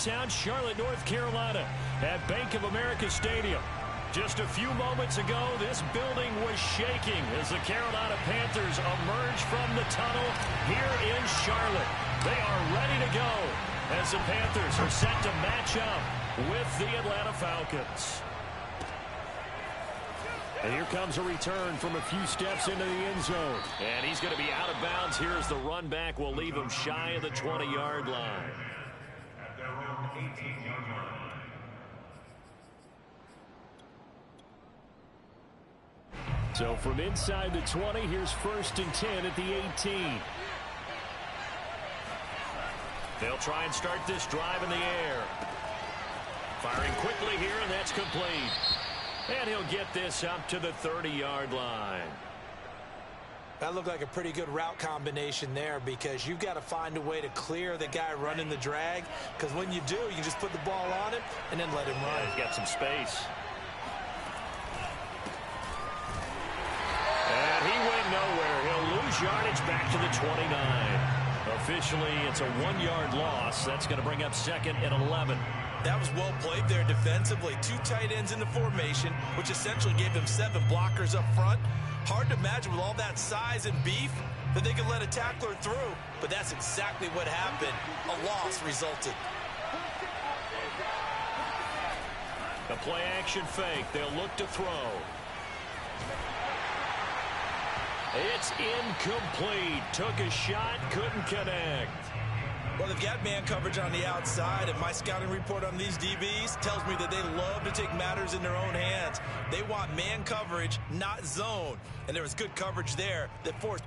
downtown Charlotte, North Carolina at Bank of America Stadium. Just a few moments ago, this building was shaking as the Carolina Panthers emerge from the tunnel here in Charlotte. They are ready to go as the Panthers are set to match up with the Atlanta Falcons. And here comes a return from a few steps into the end zone. And he's going to be out of bounds here as the run back will leave him shy of the 20-yard line. At their own 18-yard line. So from inside the 20, here's 1st and 10 at the 18. They'll try and start this drive in the air. Firing quickly here, and that's complete. And he'll get this up to the 30-yard line. That looked like a pretty good route combination there because you've got to find a way to clear the guy running the drag, because when you do, you just put the ball on him and then let him run. Yeah, he's got some space. And he went nowhere. He'll lose yardage back to the 29. Officially, it's a 1-yard loss. That's going to bring up 2nd and 11. That was well played there defensively. 2 tight ends in the formation, which essentially gave them 7 blockers up front. Hard to imagine with all that size and beef that they could let a tackler through, but that's exactly what happened. A loss resulted. The play action fake. They'll look to throw. It's incomplete. Took a shot, couldn't connect. Well, they've got man coverage on the outside, and my scouting report on these DBs tells me that they love to take matters in their own hands. They want man coverage, not zone. And there was good coverage there that forced.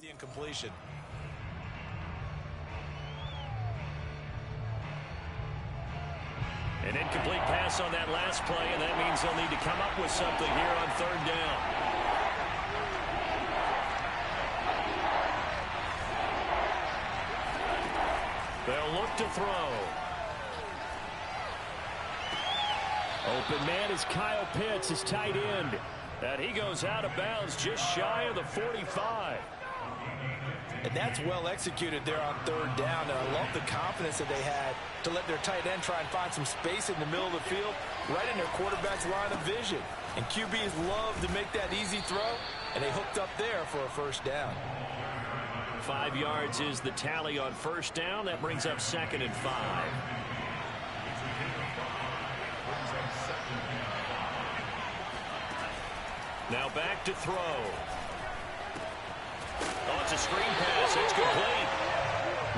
The incompletion. An incomplete pass on that last play, and that means they'll need to come up with something here on 3rd down. They'll look to throw. Open man is Kyle Pitts, his tight end. And he goes out of bounds just shy of the 45. And that's well executed there on 3rd down. And I love the confidence that they had to let their tight end try and find some space in the middle of the field, right in their quarterback's line of vision. And QBs love to make that easy throw, and they hooked up there for a 1st down. 5 yards is the tally on 1st down. That brings up 2nd and 5. Now back to throw. Oh, it's a screen pass. It's complete.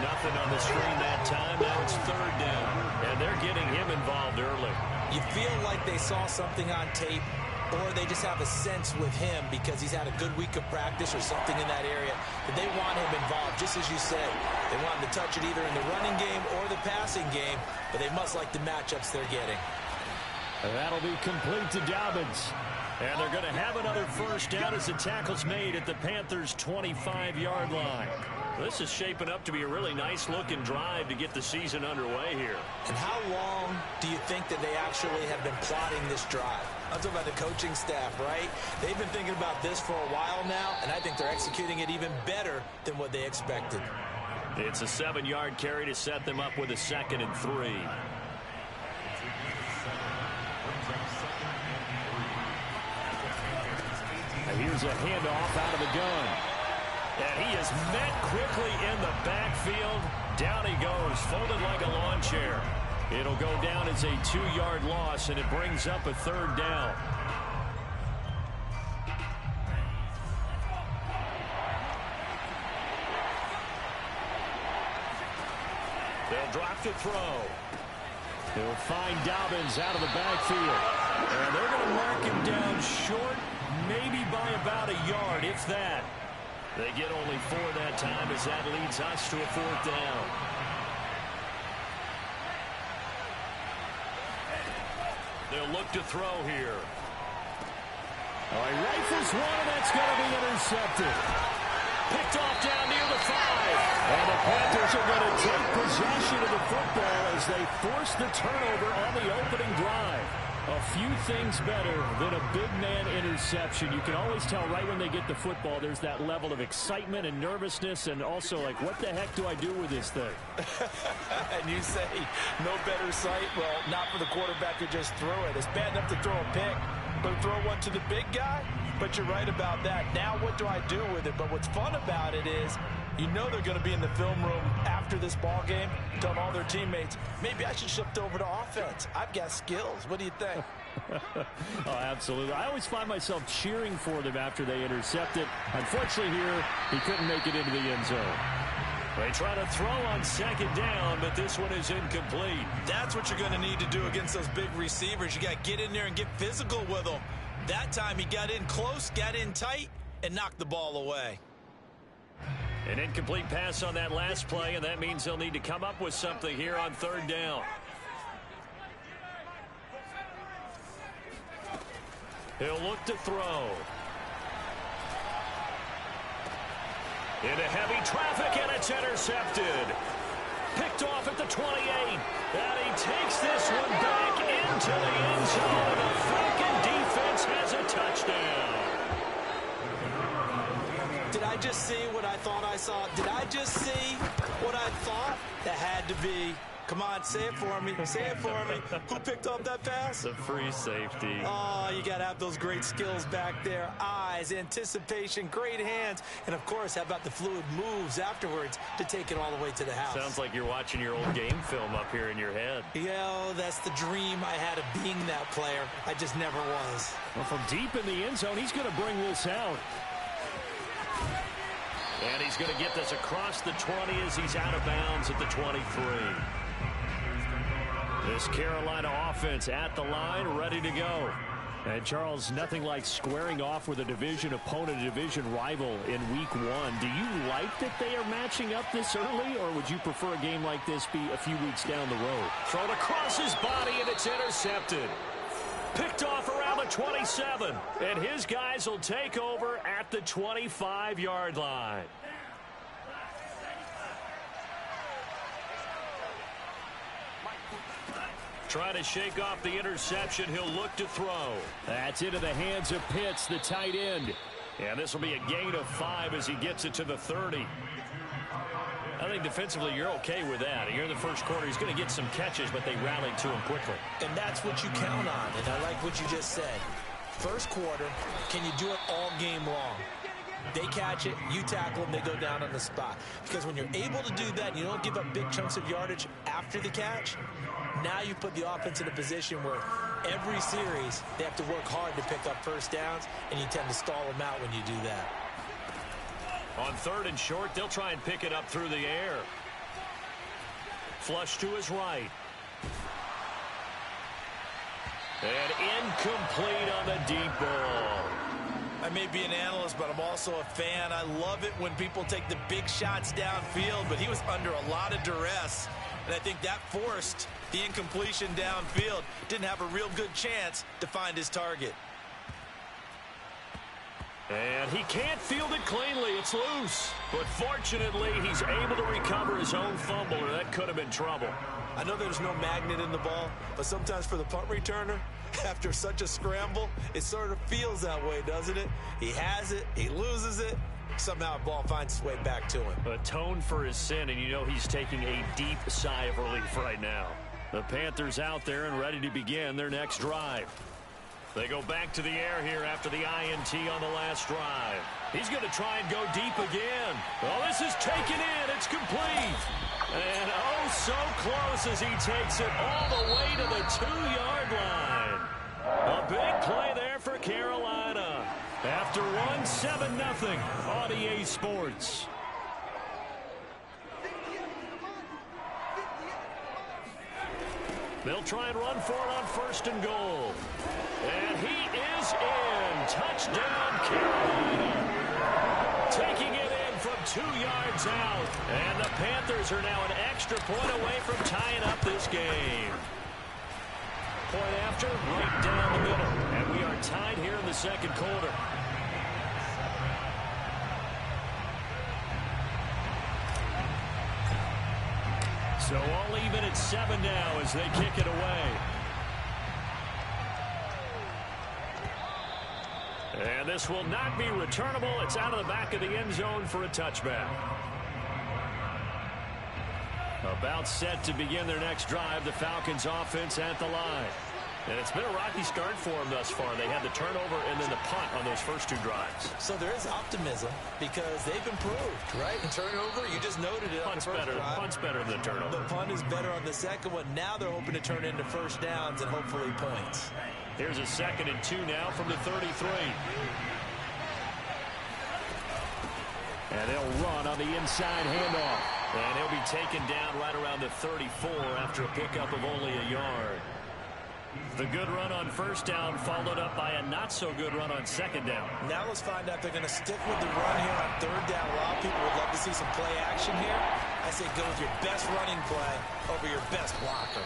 Nothing on the screen that time. Now it's 3rd down. And they're getting him involved early. You feel like they saw something on tape, or they just have a sense with him because he's had a good week of practice or something in that area that they want him involved. Just as you said, they want him to touch it either in the running game or the passing game, but they must like the matchups they're getting. And that'll be complete to Dobbins. And they're going to have another 1st down as the tackle's made at the Panthers' 25-yard line. This is shaping up to be a really nice-looking drive to get the season underway here. And how long do you think that they actually have been plotting this drive? I'm talking about the coaching staff, right? They've been thinking about this for a while now, and I think they're executing it even better than what they expected. It's a 7-yard carry to set them up with a 2nd and 3. And here's a handoff out of the gun. And he is met quickly in the backfield. Down he goes, folded like a lawn chair. It'll go down as a 2-yard loss, and it brings up a 3rd down. They'll drop to throw. They'll find Dobbins out of the backfield. And they're going to mark him down short, maybe by about a yard, if that. They get only 4 that time as that leads us to a 4th down. They'll look to throw here. Oh, he rifles one, and that's going to be intercepted. Picked off down near the 5. And the Panthers are going to take possession of the football as they force the turnover on the opening drive. A few things better than a big man interception. You can always tell right when they get the football, there's that level of excitement and nervousness, and also like, what the heck do I do with this thing? And you say, no better sight? Well, not for the quarterback to just throw it. It's bad enough to throw a pick, but throw one to the big guy? But you're right about that. Now what do I do with it? But what's fun about it is, you know they're going to be in the film room after this ball game, telling all their teammates, maybe I should shift over to offense. I've got skills. What do you think? Oh, absolutely. I always find myself cheering for them after they intercept it. Unfortunately here, he couldn't make it into the end zone. They try to throw on 2nd down, but this one is incomplete. That's what you're going to need to do against those big receivers. You got to get in there and get physical with them. That time he got in close, got in tight, and knocked the ball away. An incomplete pass on that last play, and that means they'll need to come up with something here on 3rd down. He'll look to throw. Into heavy traffic, and it's intercepted. Picked off at the 28. And he takes this one back into the end zone. The Falcon defense has a touchdown. Did I just see what I thought I saw? Did I just see what I thought? That had to be. Come on, say it for me. Say it for me. Who picked up that pass? The free safety. Oh, you got to have those great skills back there. Eyes, anticipation, great hands. And, of course, how about the fluid moves afterwards to take it all the way to the house? Sounds like you're watching your old game film up here in your head. Yeah, that's the dream I had of being that player. I just never was. Well, from deep in the end zone, he's going to bring this out. And he's going to get this across the 20 as he's out of bounds at the 23. This Carolina offense at the line, ready to go. And, Charles, nothing like squaring off with a division opponent, a division rival in Week 1. Do you like that they are matching up this early, or would you prefer a game like this be a few weeks down the road? Thrown across his body, and it's intercepted. Picked off around the 27. And his guys will take over at the 25-yard line. Trying to shake off the interception. He'll look to throw. That's into the hands of Pitts, the tight end. And this will be a gain of 5 as he gets it to the 30. I think defensively you're okay with that. You're in the first quarter. He's going to get some catches, but they rallied to him quickly. And that's what you count on, and I like what you just said. First quarter, can you do it all game long? They catch it, you tackle them, they go down on the spot. Because when you're able to do that, you don't give up big chunks of yardage after the catch, now you put the offense in a position where every series they have to work hard to pick up first downs, and you tend to stall them out when you do that. On 3rd and short, they'll try and pick it up through the air. Flush to his right. And incomplete on the deep ball. I may be an analyst, but I'm also a fan. I love it when people take the big shots downfield, but he was under a lot of duress. And I think that forced the incompletion downfield. Didn't have a real good chance to find his target. And he can't field it cleanly. It's loose. But fortunately, he's able to recover his own fumble, or that could have been trouble. I know there's no magnet in the ball, but sometimes for the punt returner, after such a scramble, it sort of feels that way, doesn't it? He has it, he loses it, somehow the ball finds its way back to him. Atone for his sin, and you know he's taking a deep sigh of relief right now. The Panthers out there and ready to begin their next drive. They go back to the air here after the INT on the last drive. He's going to try and go deep again. Oh, this is taken in. It's complete. And oh, so close as he takes it all the way to the 2-yard line. A big play there for Carolina. After one, 7-0 on EA Sports. They'll try and run for it on 1st and goal. And he is in. Touchdown, Carolina. taking it in from 2 yards out. And the Panthers are now an extra point away from tying up this game. Point after, right down the middle. And we are tied here in the second quarter. So all even at 7 now as they kick it away. And this will not be returnable. It's out of the back of the end zone for a touchback. About set to begin their next drive, the Falcons offense at the line. And it's been a rocky start for them thus far. They had the turnover and then the punt on those first 2 drives. So there is optimism because they've improved, right? And turnover, you just noted it. Punt's better than the turnover. The punt is better on the second one. Now they're hoping to turn into first downs and hopefully points. Here's a 2nd and 2 now from the 33. And they'll run on the inside handoff. And he'll be taken down right around the 34 after a pickup of only a yard. The good run on first down followed up by a not-so-good run on second down. Now let's find out if they're going to stick with the run here on third down. A lot of people would love to see some play action here. I say go with your best running play over your best blocker.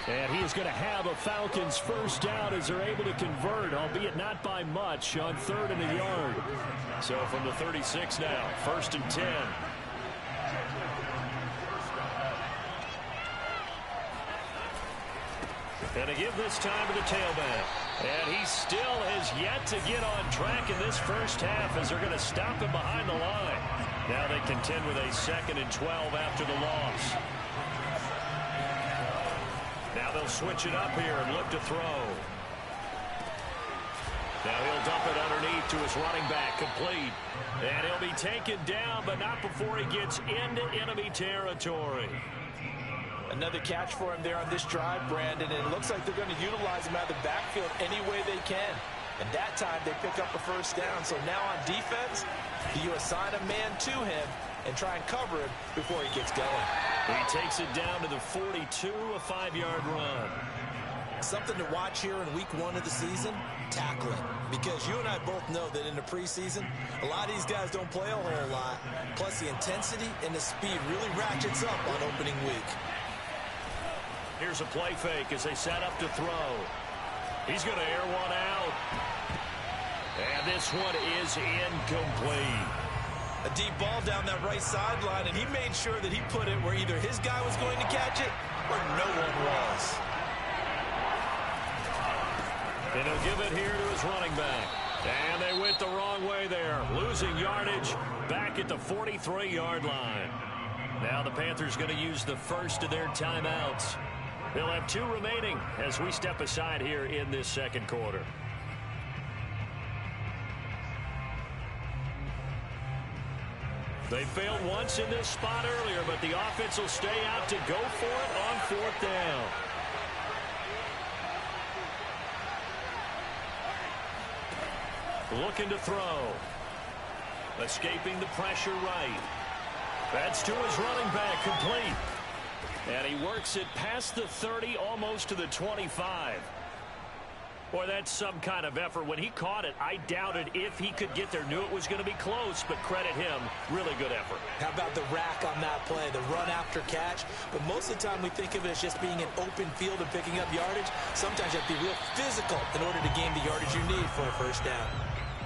And he is going to have a Falcons first down as they're able to convert, albeit not by much, on 3rd and a yard. So from the 36 now, 1st and 10. And to give this time to the tailback. And he still has yet to get on track in this first half as they're going to stop him behind the line. Now they contend with a 2nd and 12 after the loss. Now they'll switch it up here and look to throw. Now he'll dump it underneath to his running back, complete. And he'll be taken down, but not before he gets into enemy territory. Another catch for him there on this drive, Brandon, and it looks like they're going to utilize him out of the backfield any way they can. And that time they pick up a first down. So now on defense, you assign a man to him and try and cover him before he gets going. He takes it down to the 42, a 5-yard run. Something to watch here in week 1 of the season, tackling. Because you and I both know that in the preseason, a lot of these guys don't play a whole lot. Plus the intensity and the speed really ratchets up on opening week. Here's a play fake as they set up to throw. He's going to air one out. And this one is incomplete. A deep ball down that right sideline, and he made sure that he put it where either his guy was going to catch it or no one was. And he'll give it here to his running back. And they went the wrong way there, losing yardage back at the 43-yard line. Now the Panthers going to use the first of their timeouts. They'll have 2 remaining as we step aside here in this second quarter. They failed once in this spot earlier, but the offense will stay out to go for it on 4th down. Looking to throw. Escaping the pressure right. That's to his running back, complete. And he works it past the 30, almost to the 25. Boy, that's some kind of effort. When he caught it, I doubted if he could get there. Knew it was going to be close, but credit him. Really good effort. How about the rack on that play, the run after catch? But most of the time we think of it as just being an open field and picking up yardage. Sometimes you have to be real physical in order to gain the yardage you need for a first down.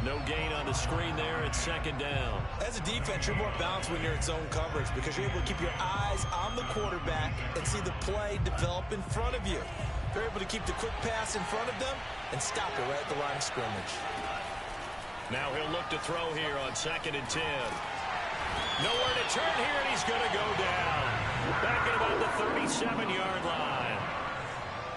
No gain on the screen there at 2nd down. As a defense, you're more balanced when you're in zone coverage because you're able to keep your eyes on the quarterback and see the play develop in front of you. They're able to keep the quick pass in front of them and stop it right at the line of scrimmage. Now he'll look to throw here on 2nd and 10. Nowhere to turn here, and he's going to go down. Back at about the 37-yard line.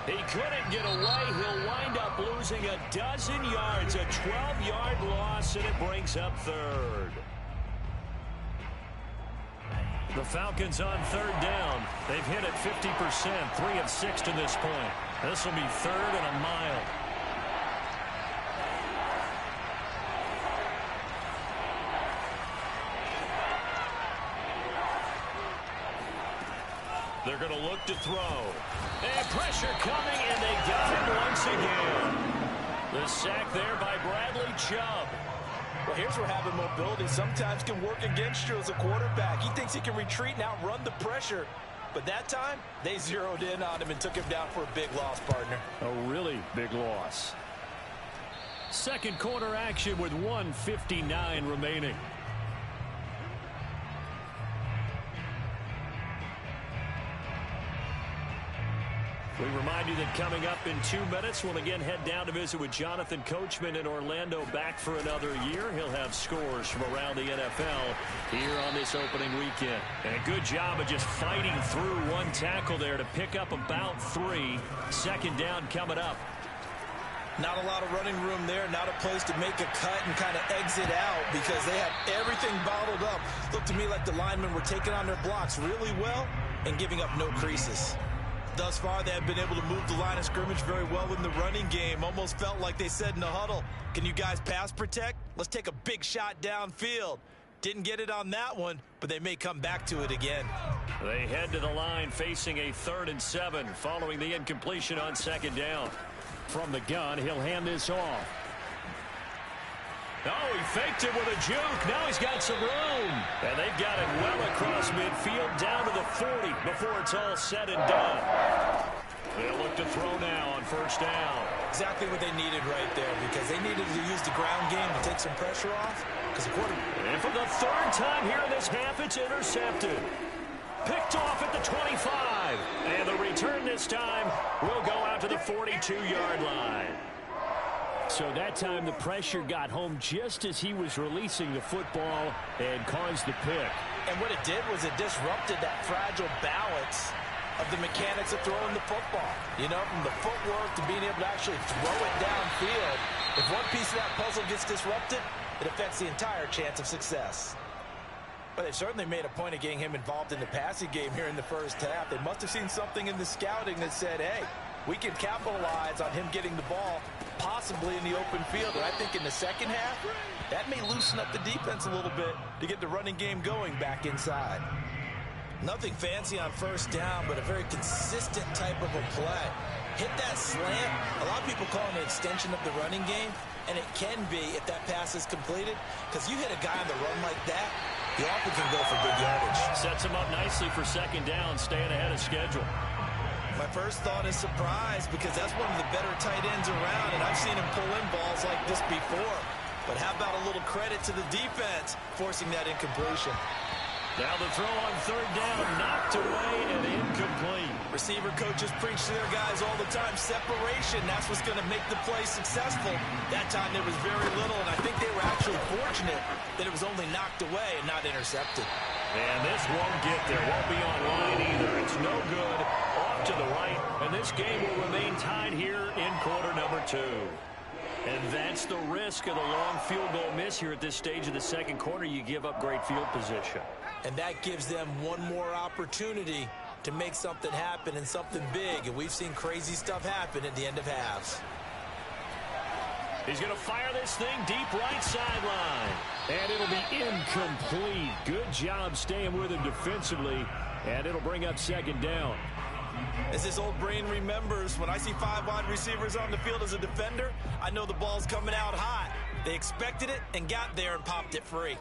He couldn't get away. He'll wind up losing a dozen yards, a 12-yard loss, and it brings up 3rd. The Falcons on 3rd down. They've hit it 50%, 3 of 6 to this point. This will be 3rd and a mile. They're going to look to throw. And pressure coming, and they got him once again. The sack there by Bradley Chubb. Well, here's where having mobility sometimes can work against you as a quarterback. He thinks he can retreat and outrun the pressure. But that time, they zeroed in on him and took him down for a big loss, partner. A really big loss. Second quarter action with 1:59 remaining. We remind you that coming up in 2 minutes, we'll again head down to visit with Jonathan Coachman in Orlando, back for another year. He'll have scores from around the NFL here on this opening weekend. And a good job of just fighting through one tackle there to pick up about 3. Second down coming up. Not a lot of running room there, not a place to make a cut and kind of exit out because they have everything bottled up. Looked to me like the linemen were taking on their blocks really well and giving up no creases. Thus far, they have been able to move the line of scrimmage very well in the running game. Almost felt like they said in the huddle, can you guys pass protect? Let's take a big shot downfield. Didn't get it on that one, but they may come back to it again. They head to the line facing a 3rd and 7 following the incompletion on second down. From the gun, he'll hand this off. Oh, he faked it with a juke. Now he's got some room. And they've got it well across midfield down to the 40 before it's all said and done. They'll look to throw now on first down. Exactly what they needed right there because they needed to use the ground game to take some pressure off. And for the 3rd time here in this half, it's intercepted. Picked off at the 25. And the return this time will go out to the 42-yard line. So that time the pressure got home just as he was releasing the football and caused the pick. And what it did was it disrupted that fragile balance of the mechanics of throwing the football. You know, from the footwork to being able to actually throw it downfield. If one piece of that puzzle gets disrupted, it affects the entire chance of success. But they've certainly made a point of getting him involved in the passing game here in the first half. They must have seen something in the scouting that said, hey, we can capitalize on him getting the ball possibly in the open field. And I think in the second half, that may loosen up the defense a little bit to get the running game going back inside. Nothing fancy on first down, but a very consistent type of a play. Hit that slant. A lot of people call it an extension of the running game, and it can be if that pass is completed, because you hit a guy on the run like that, he often can go for big yardage. Sets him up nicely for second down, staying ahead of schedule. My first thought is surprise because that's one of the better tight ends around, and I've seen him pull in balls like this before. But how about a little credit to the defense forcing that incompletion? Now the throw on third down, knocked away and incomplete. Receiver coaches preach to their guys all the time, separation, that's what's going to make the play successful. That time there was very little, and I think they were actually fortunate that it was only knocked away and not intercepted. And this won't get there, won't be online either. It's no good, off to the right, and this game will remain tied here in quarter number 2. And that's the risk of the long field goal miss here at this stage of the second quarter. You give up great field position. And that gives them one more opportunity to make something happen and something big. And we've seen crazy stuff happen at the end of halves. He's going to fire this thing deep right sideline. And it'll be incomplete. Good job staying with him defensively. And it'll bring up second down. As this old brain remembers, when I see 5 wide receivers on the field as a defender, I know the ball's coming out hot. They expected it and got there and popped it free.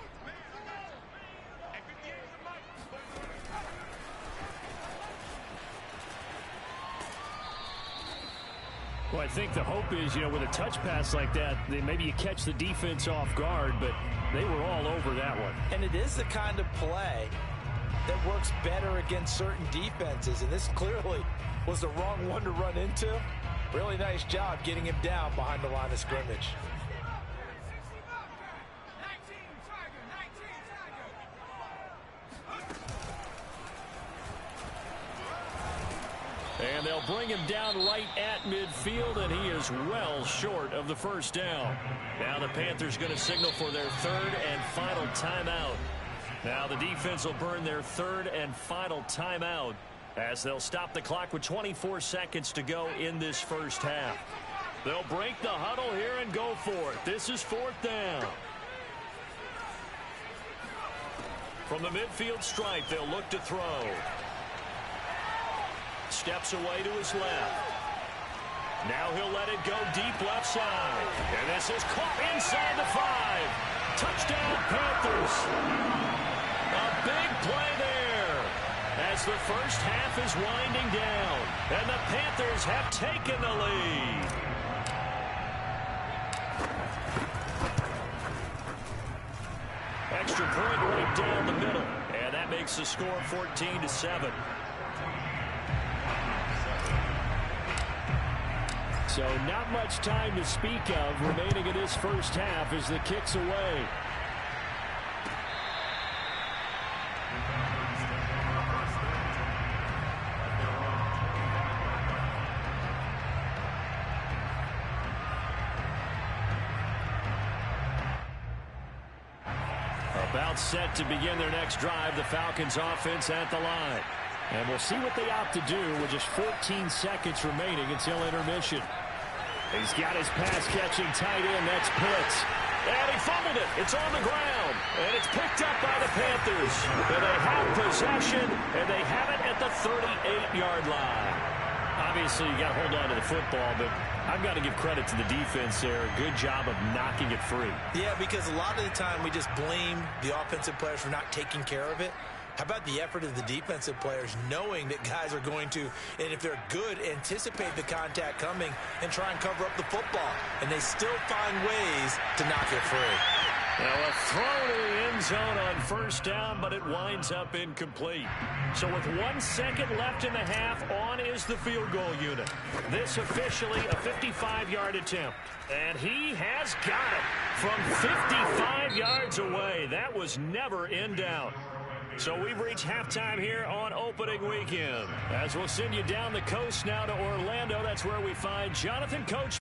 Well, I think the hope is, with a touch pass like that, maybe you catch the defense off guard, but they were all over that one. And it is the kind of play that works better against certain defenses, and this clearly was the wrong one to run into. Really nice job getting him down behind the line of scrimmage. And they'll bring him down right at midfield, and he is well short of the first down. Now the Panthers going to signal for their 3rd and final timeout. Now the defense will burn their 3rd and final timeout as they'll stop the clock with 24 seconds to go in this first half. They'll break the huddle here and go for it. This is 4th down. From the midfield stripe, they'll look to throw. Steps away to his left. Now he'll let it go deep left side. And this is caught inside the 5. Touchdown, Panthers. A big play there as the first half is winding down, and the Panthers have taken the lead. Extra point right down the middle, and that makes the score 14-7. So not much time to speak of remaining in this first half as the kick's away. About set to begin their next drive, the Falcons offense at the line. And we'll see what they opt to do with just 14 seconds remaining until intermission. He's got his pass-catching tight end. That's Pitts. And he fumbled it. It's on the ground. And it's picked up by the Panthers. And they have possession, and they have it at the 38-yard line. Obviously, you got to hold on to the football, but I've got to give credit to the defense there. Good job of knocking it free. Yeah, because a lot of the time we just blame the offensive players for not taking care of it. How about the effort of the defensive players knowing that guys are going to, and if they're good, anticipate the contact coming and try and cover up the football. And they still find ways to knock it free. Now a throw to the end zone on first down, but it winds up incomplete. So with 1 second left in the half, on is the field goal unit. This officially a 55-yard attempt. And he has got it from 55 yards away. That was never in doubt. So we've reached halftime here on opening weekend. As we'll send you down the coast now to Orlando, that's where we find Jonathan Coach.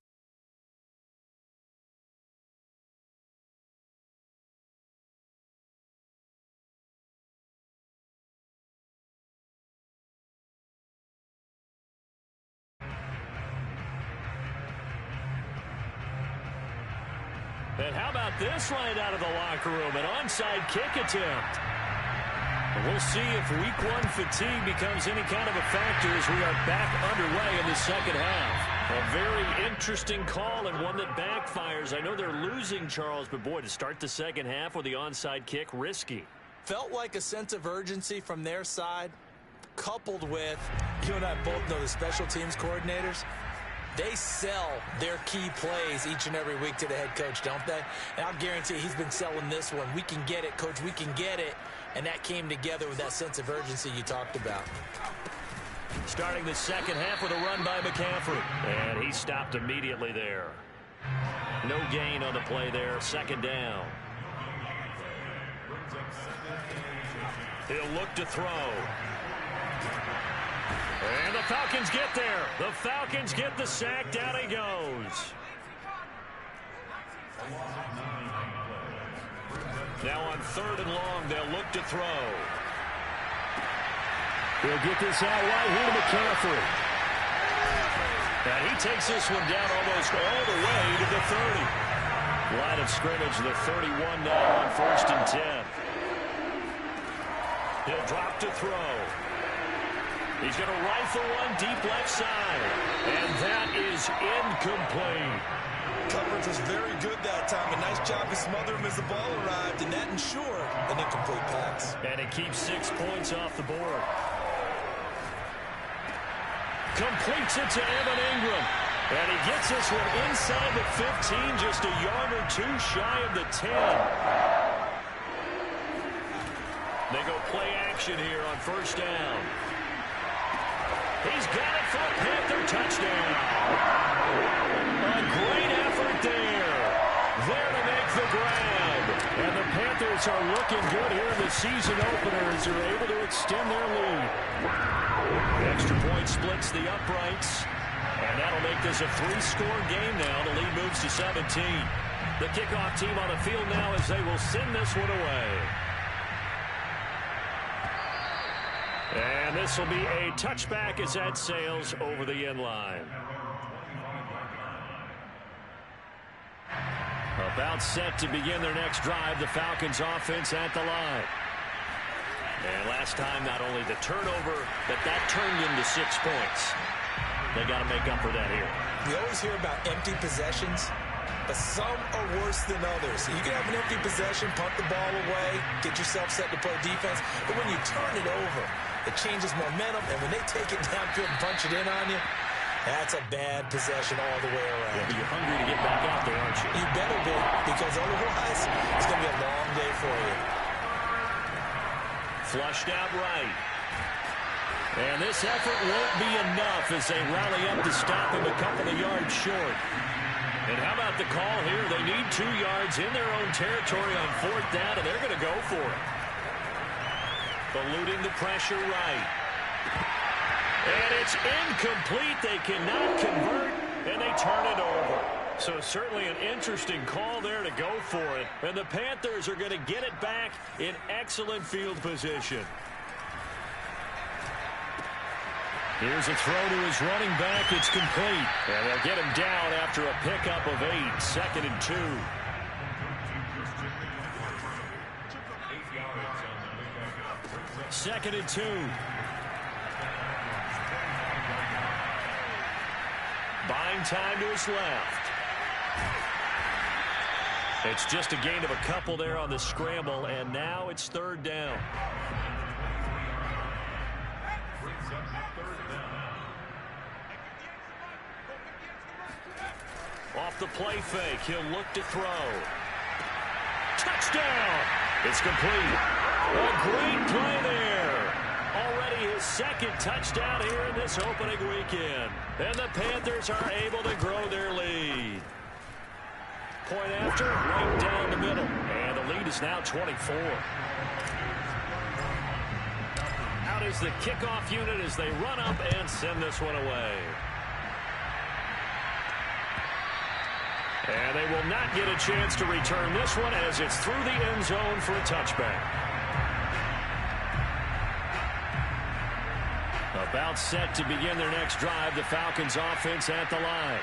And how about this line out of the locker room? An onside kick attempt. We'll see if week one fatigue becomes any kind of a factor as we are back underway in the second half. A very interesting call and one that backfires. I know they're losing, Charles, but boy, to start the second half with the onside kick, risky. Felt like a sense of urgency from their side, coupled with, you and I both know the special teams coordinators. They sell their key plays each and every week to the head coach, don't they? And I'll guarantee he's been selling this one. We can get it, coach, we can get it. And that came together with that sense of urgency you talked about. Starting the second half with a run by McCaffrey. And he stopped immediately there. No gain on the play there. Second down. He'll look to throw. And the Falcons get there. The Falcons get the sack. Down he goes. Now on third and long, they'll look to throw. He'll get this out wide here to McCaffrey. And he takes this one down almost all the way to the 30. Line of scrimmage, the 31 now on 1st and 10. He'll drop to throw. He's going to rifle one deep left side. And that is incomplete. Coverage was very good that time. A nice job to smother him as the ball arrived, and that ensured an incomplete pass. And it keeps 6 points off the board. Completes it to Evan Ingram. And he gets this one inside the 15, just a yard or two shy of the 10. They go play action here on first down. He's got it for a Panther touchdown. A great effort there. There to make the grab. And the Panthers are looking good here in the season opener as they're able to extend their lead. Extra point splits the uprights. And that'll make this a 3-score game now. The lead moves to 17. The kickoff team on the field now as they will send this one away. And this will be a touchback as that sails over the end line. About set to begin their next drive, the Falcons offense at the line. And last time, not only the turnover, but that turned into 6 points. They got to make up for that here. We always hear about empty possessions. but some are worse than others. You can have an empty possession, punt the ball away, get yourself set to play defense, but when you turn it over, it changes momentum, and when they take it downfield and punch it in on you, that's a bad possession all the way around. Yeah, but you're hungry to get back out there, aren't you? You better be, because otherwise it's going to be a long day for you. Flushed out right. And this effort won't be enough as they rally up to stop him a couple of yards short. And how about the call here? They need 2 yards in their own territory on 4th down, and they're going to go for it. Eluding the pressure right. And it's incomplete. They cannot convert, and they turn it over. So certainly an interesting call there to go for it. And the Panthers are going to get it back in excellent field position. Here's a throw to his running back. It's complete. And they'll get him down after a pickup of 8. 2nd and 2. Second and 2. Buying time to his left. It's just a gain of a couple there on the scramble, and now it's 3rd down. Off the play fake, he'll look to throw. Touchdown! It's complete. A great play there. Already his 2nd touchdown here in this opening weekend. And the Panthers are able to grow their lead. Point after, right down the middle. And the lead is now 24. Out is the kickoff unit as they run up and send this one away. And they will not get a chance to return this one as it's through the end zone for a touchback. About set to begin their next drive, the Falcons offense at the line.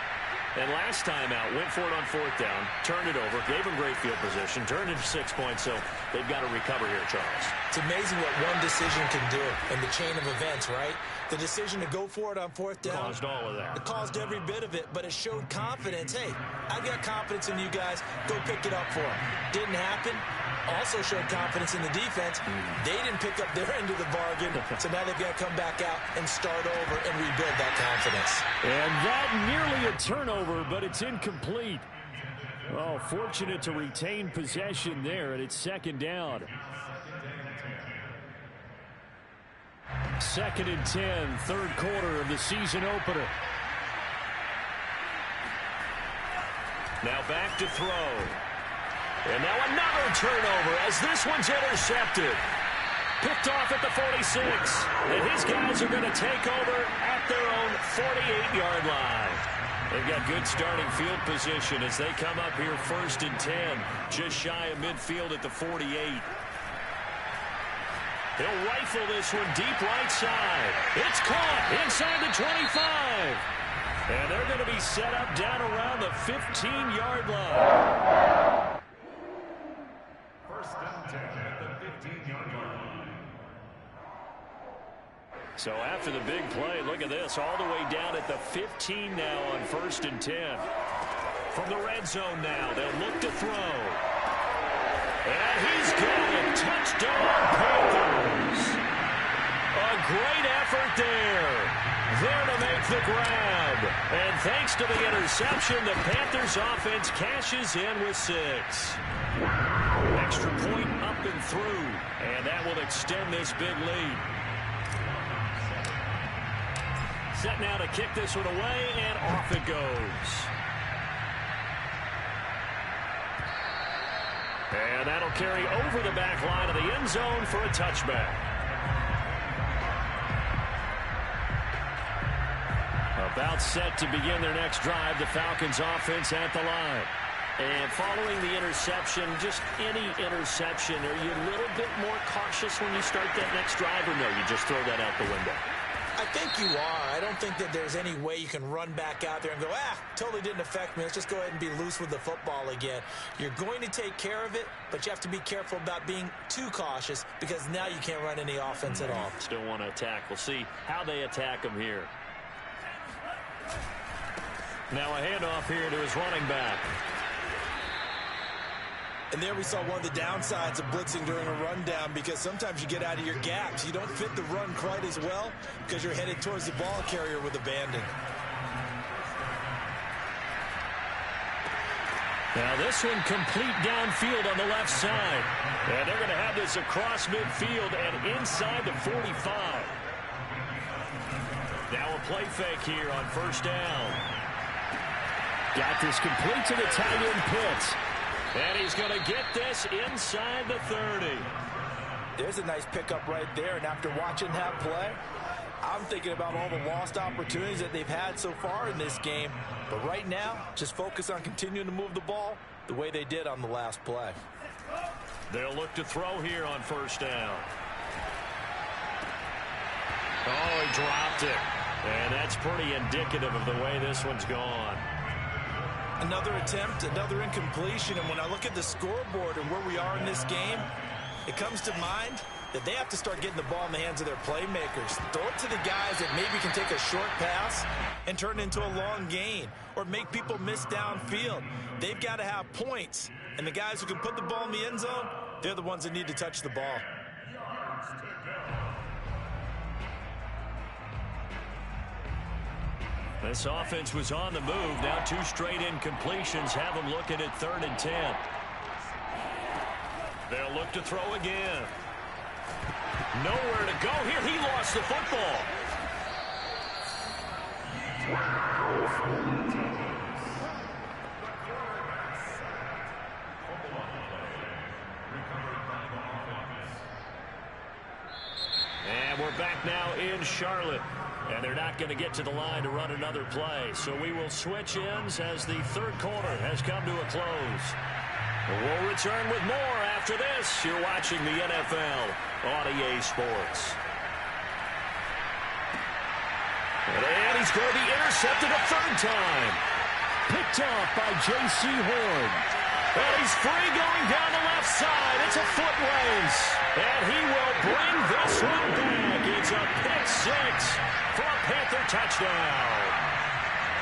And last time out, went for it on 4th down, turned it over, gave them great field position, turned it to 6 points, so they've got to recover here, Charles. It's amazing what one decision can do in the chain of events, right? The decision to go for it on 4th down. Caused all of that. It caused every bit of it, but it showed confidence. Hey, I've got confidence in you guys. Go pick it up for them. Didn't happen. Also showed confidence in the defense. They didn't pick up their end of the bargain, so now they've got to come back out and start over and rebuild that confidence. And that nearly a turnover, but it's incomplete. Oh, fortunate to retain possession there, and it's 2nd down. 2nd and 10, 3rd quarter of the season opener. Now back to throw. And now another turnover as this one's intercepted. Picked off at the 46. And his guys are going to take over at their own 48-yard line. They've got good starting field position as they come up here 1st and 10. Just shy of midfield at the 48. He'll rifle this one deep right side. It's caught inside the 25. And they're going to be set up down around the 15-yard line. 1st and 10 at the 15-yard line. So after the big play, look at this, all the way down at the 15 now on 1st and 10. From the red zone now, they'll look to throw. And he's got it. Touchdown, Panthers. A great effort there. There to make the grab. And thanks to the interception, the Panthers offense cashes in with 6. Extra point up and through. And that will extend this big lead. Set now to kick this one away, and off it goes. And that'll carry over the back line of the end zone for a touchback. About set to begin their next drive, the Falcons offense at the line. And following the interception, just any interception, are you a little bit more cautious when you start that next drive, or no, you just throw that out the window? I think you are. I don't think that there's any way you can run back out there and go, totally didn't affect me. Let's just go ahead and be loose with the football again. You're going to take care of it, but you have to be careful about being too cautious because now you can't run any offense at all. Still want to attack. We'll see how they attack them here. Now a handoff here to his running back. And there we saw one of the downsides of blitzing during a rundown, because sometimes you get out of your gaps. You don't fit the run quite as well because you're headed towards the ball carrier with abandon. Now this one complete downfield on the left side. And they're going to have this across midfield and inside the 45. Now a play fake here on first down. Got this complete to the tight end Pitts. And he's going to get this inside the 30. There's a nice pickup right there. And after watching that play, I'm thinking about all the lost opportunities that they've had so far in this game. But right now, just focus on continuing to move the ball the way they did on the last play. They'll look to throw here on first down. Oh, he dropped it. And that's pretty indicative of the way this one's gone. Another attempt, another incompletion. And when I look at the scoreboard and where we are in this game, it comes to mind that they have to start getting the ball in the hands of their playmakers. Throw it to the guys that maybe can take a short pass and turn it into a long gain or make people miss downfield. They've got to have points. And the guys who can put the ball in the end zone, they're the ones that need to touch the ball. This offense was on the move. Now 2 straight incompletions have them looking at 3rd and 10. They'll look to throw again. Nowhere to go here. He lost the football. And we're back now in Charlotte. And they're not going to get to the line to run another play. So we will switch ends as the 3rd quarter has come to a close. We'll return with more after this. You're watching the NFL on EA Sports. And he's going to be intercepted a 3rd time. Picked off by J.C. Horn. And he's free going down the left side. It's a foot race. And he will bring this one back. It's a pick 6 for a Panther touchdown.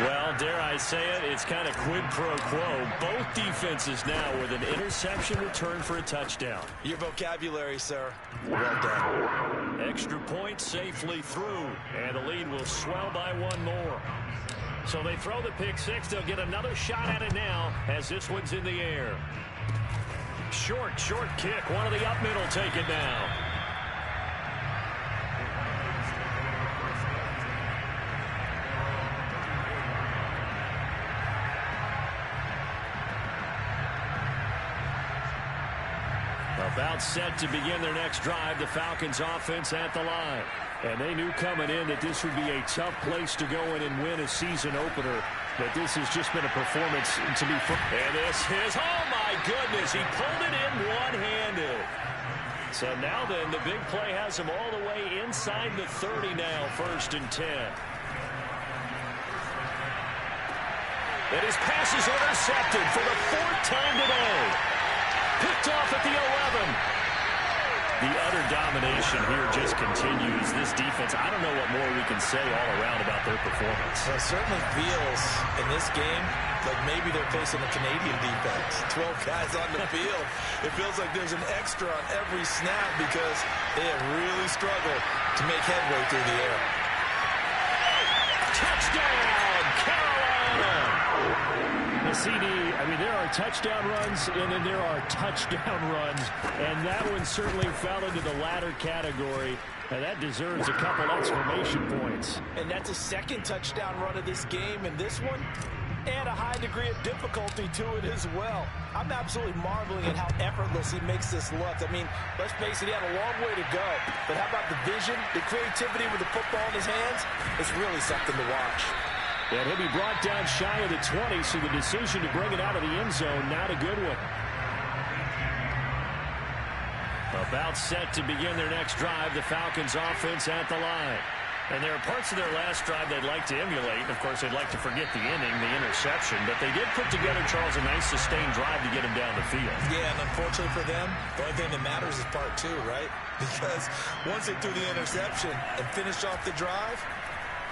Well, dare I say it, it's kind of quid pro quo. Both defenses now with an interception return for a touchdown. Your vocabulary, sir. Well done. Extra point safely through, and the lead will swell by 1 more. So they throw the pick 6. They'll get another shot at it now as this one's in the air. Short kick. One of the up middle take it now. About set to begin their next drive, the Falcons offense at the line. And they knew coming in that this would be a tough place to go in and win a season opener. But this has just been a performance to be... And this is... Oh, my goodness! He pulled it in one-handed. So now then, the big play has him all the way inside the 30 now, 1st and 10. And his pass is intercepted for the 4th time today. Picked off at the 11. The utter domination here just continues. This defense, I don't know what more we can say all around about their performance. Well, it certainly feels in this game like maybe they're facing a Canadian defense. 12 guys on the field. It feels like there's an extra on every snap because they have really struggled to make headway through the air. Touchdown, Carolina! The CD, I mean, there are touchdown runs, and then there are touchdown runs, and that one certainly fell into the latter category, and that deserves a couple exclamation points. And that's a 2nd touchdown run of this game, and this one, and a high degree of difficulty to it as well. I'm absolutely marveling at how effortless he makes this look. I mean, let's face it, he had a long way to go, but how about the vision, the creativity with the football in his hands? It's really something to watch. And he'll be brought down shy of the 20, so the decision to bring it out of the end zone, not a good one. About set to begin their next drive, the Falcons offense at the line. And there are parts of their last drive they'd like to emulate. Of course, they'd like to forget the inning, the interception, but they did put together, Charles, a nice sustained drive to get him down the field. Yeah, and unfortunately for them, the only thing that matters is part 2, right? Because once they threw the interception and finished off the drive,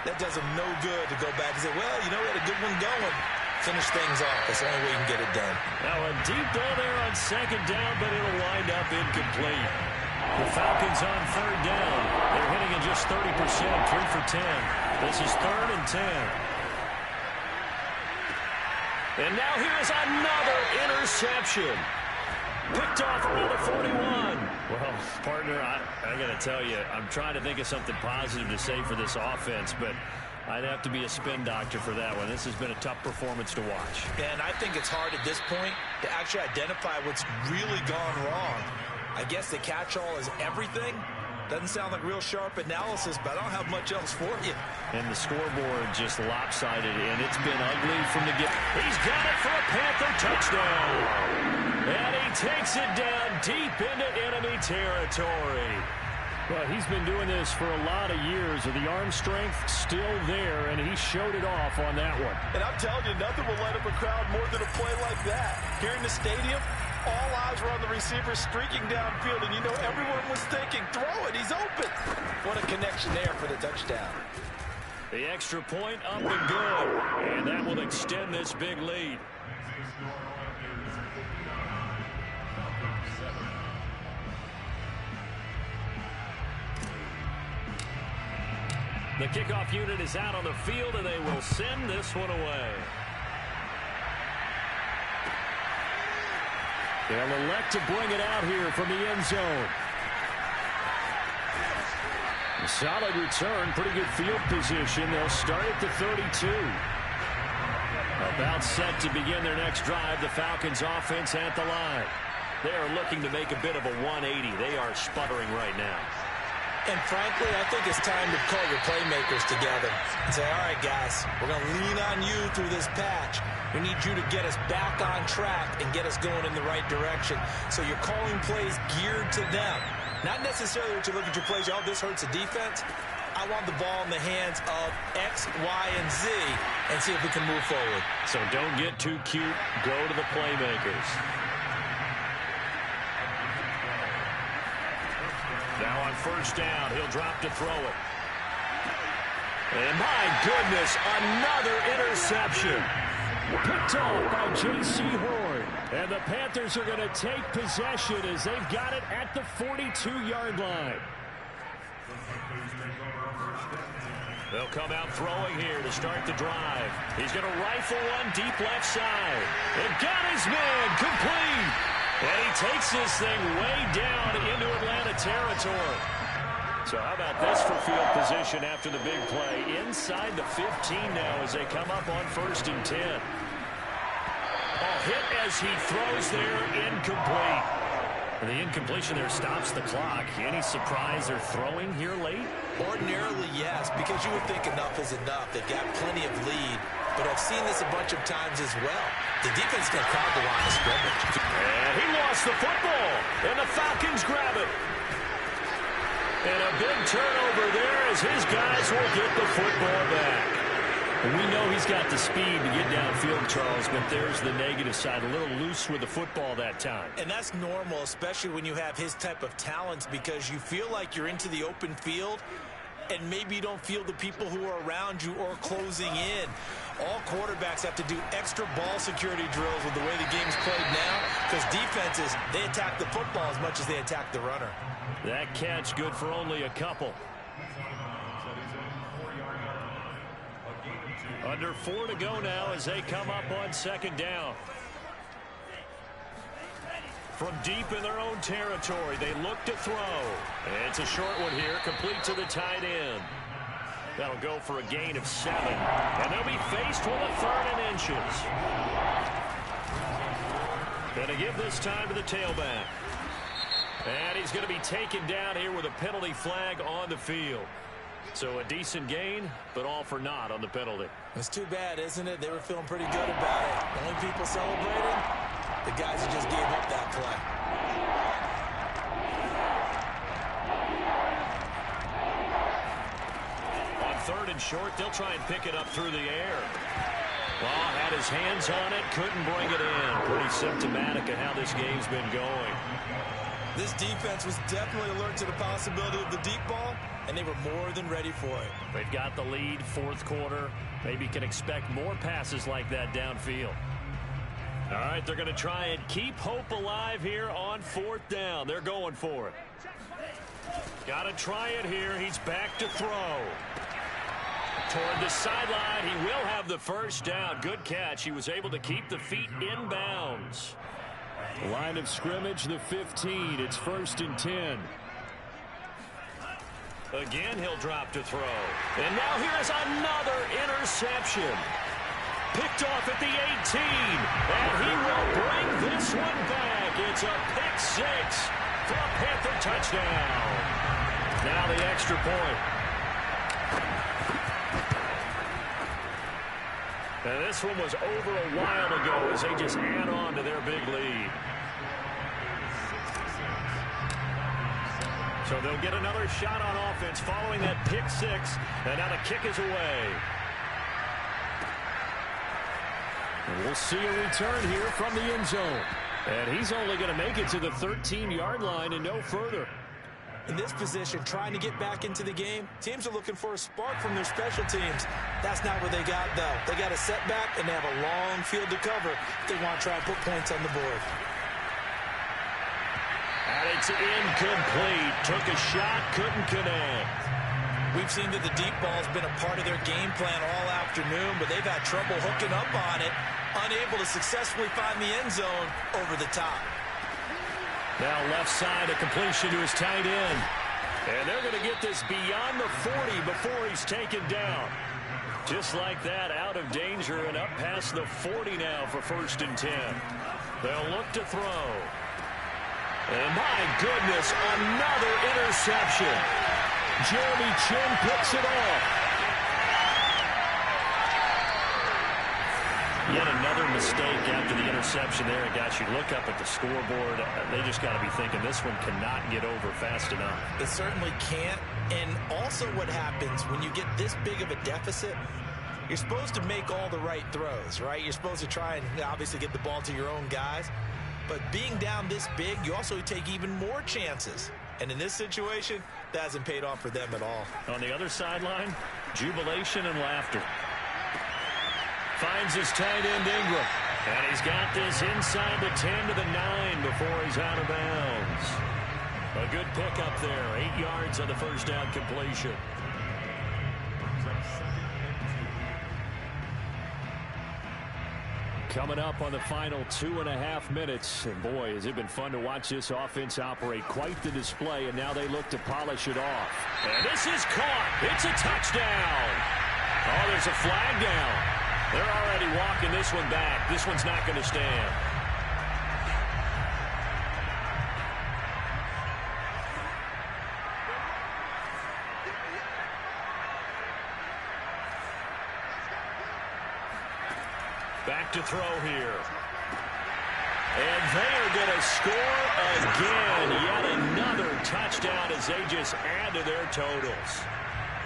that does them no good to go back and say, well, you know, we had a good one going. Finish things off. That's the only way you can get it done. Now a deep ball there on second down, but it'll wind up incomplete. The Falcons on third down. They're hitting at just 30%, 3 for 10. This is 3rd and 10. And now here's another interception. Picked off around the 41. Well, partner, I got to tell you, I'm trying to think of something positive to say for this offense, but I'd have to be a spin doctor for that one. This has been a tough performance to watch. And I think it's hard at this point to actually identify what's really gone wrong. I guess the catch-all is everything. Doesn't sound like real sharp analysis, but I don't have much else for you. And the scoreboard just lopsided, and it's been ugly from the get. He's got it for a Panther touchdown. And he takes it down deep into enemy territory. Well, he's been doing this for a lot of years, with the arm strength still there, and he showed it off on that one. And I'm telling you, nothing will light up a crowd more than a play like that. Here in the stadium, all eyes were on the receiver streaking downfield, and you know everyone was thinking, throw it, he's open. What a connection there for the touchdown. The extra point up and good, and that will extend this big lead. The kickoff unit is out on the field, and they will send this one away. They'll elect to bring it out here from the end zone. A solid return, pretty good field position. They'll start at the 32. About set to begin their next drive, the Falcons offense at the line. They are looking to make a bit of a 180. They are sputtering right now. And frankly, I think it's time to call your playmakers together and say, all right, guys, we're going to lean on you through this patch. We need you to get us back on track and get us going in the right direction. So you're calling plays geared to them. Not necessarily what you look at your plays, oh, this hurts the defense. I want the ball in the hands of X, Y, and Z and see if we can move forward. So don't get too cute. Go to the playmakers. Now on first down, he'll drop to throw it. And my goodness, another interception. Picked off by J.C. Horn. And the Panthers are going to take possession as they've got it at the 42-yard line. They'll come out throwing here to start the drive. He's going to rifle one deep left side. And got his man complete. And he takes this thing way down into Atlanta territory. So how about this for field position after the big play? Inside the 15 now as they come up on 1st and 10. Ball hit as he throws there, incomplete. And the incompletion there stops the clock. Any surprise they're throwing here late? Ordinarily, yes, because you would think enough is enough. They've got plenty of lead. But I've seen this a bunch of times as well. The defense can crowd the line of scrimmage. And he lost the football. And the Falcons grab it. And a big turnover there as his guys will get the football back. And we know he's got the speed to get downfield, Charles, but there's the negative side. A little loose with the football that time. And that's normal, especially when you have his type of talents, because you feel like you're into the open field and maybe you don't feel the people who are around you or closing in. All quarterbacks have to do extra ball security drills with the way the game's played now, because defenses, they attack the football as much as they attack the runner. That catch good for only a couple. Under 4 to go now as they come up on 2nd down. From deep in their own territory, they look to throw. And it's a short one here, complete to the tight end. That'll go for a gain of 7. And they'll be faced with a 3rd and inches. Going to give this time to the tailback. And he's going to be taken down here with a penalty flag on the field. So a decent gain, but all for naught on the penalty. It's too bad, isn't it? They were feeling pretty good about it. The only people celebrating, the guys who just gave up that play. On 3rd and short, they'll try and pick it up through the air. Law had his hands on it, couldn't bring it in. Pretty symptomatic of how this game's been going. This defense was definitely alert to the possibility of the deep ball, and they were more than ready for it. They've got the lead, fourth quarter. Maybe can expect more passes like that downfield. All right, they're going to try and keep hope alive here on fourth down. They're going for it. Got to try it here. He's back to throw. Toward the sideline. He will have the first down. Good catch. He was able to keep the feet in bounds. Line of scrimmage, the 15. It's 1st and 10. Again, he'll drop to throw. And now here's another interception. Picked off at the 18. And he will bring this one back. It's a pick six for a Panther touchdown. Now the extra point. And this one was over a while ago as they just add on to their big lead. So they'll get another shot on offense following that pick six. And now the kick is away. And we'll see a return here from the end zone. And he's only going to make it to the 13-yard line and no further. In this position, trying to get back into the game, teams are looking for a spark from their special teams. That's not what they got, though. They got a setback, and they have a long field to cover if they want to try and put points on the board. And it's incomplete. Took a shot, couldn't connect. We've seen that the deep ball's been a part of their game plan all afternoon, but they've had trouble hooking up on it, unable to successfully find the end zone over the top. Now left side, a completion to his tight end. And they're going to get this beyond the 40 before he's taken down. Just like that, out of danger and up past the 40 now for 1st and 10. They'll look to throw. And my goodness, another interception. Jeremy Chinn picks it off. Yet another mistake after the interception there. And guys, you look up at the scoreboard, they just got to be thinking this one cannot get over fast enough. It certainly can't. And also what happens when you get this big of a deficit, you're supposed to make all the right throws, right? You're supposed to try and obviously get the ball to your own guys. But being down this big, you also take even more chances. And in this situation, that hasn't paid off for them at all. On the other sideline, jubilation and laughter. Finds his tight end, Ingram. And he's got this inside the 10 to the 9 before he's out of bounds. A good pickup there. 8 yards on the first down completion. Coming up on the final 2.5 minutes. And boy, has it been fun to watch this offense operate. Quite the display, and now they look to polish it off. And this is caught. It's a touchdown. Oh, there's a flag down. They're already walking this one back. This one's not going to stand. Back to throw here. And they are going to score again. Yet another touchdown as they just add to their totals.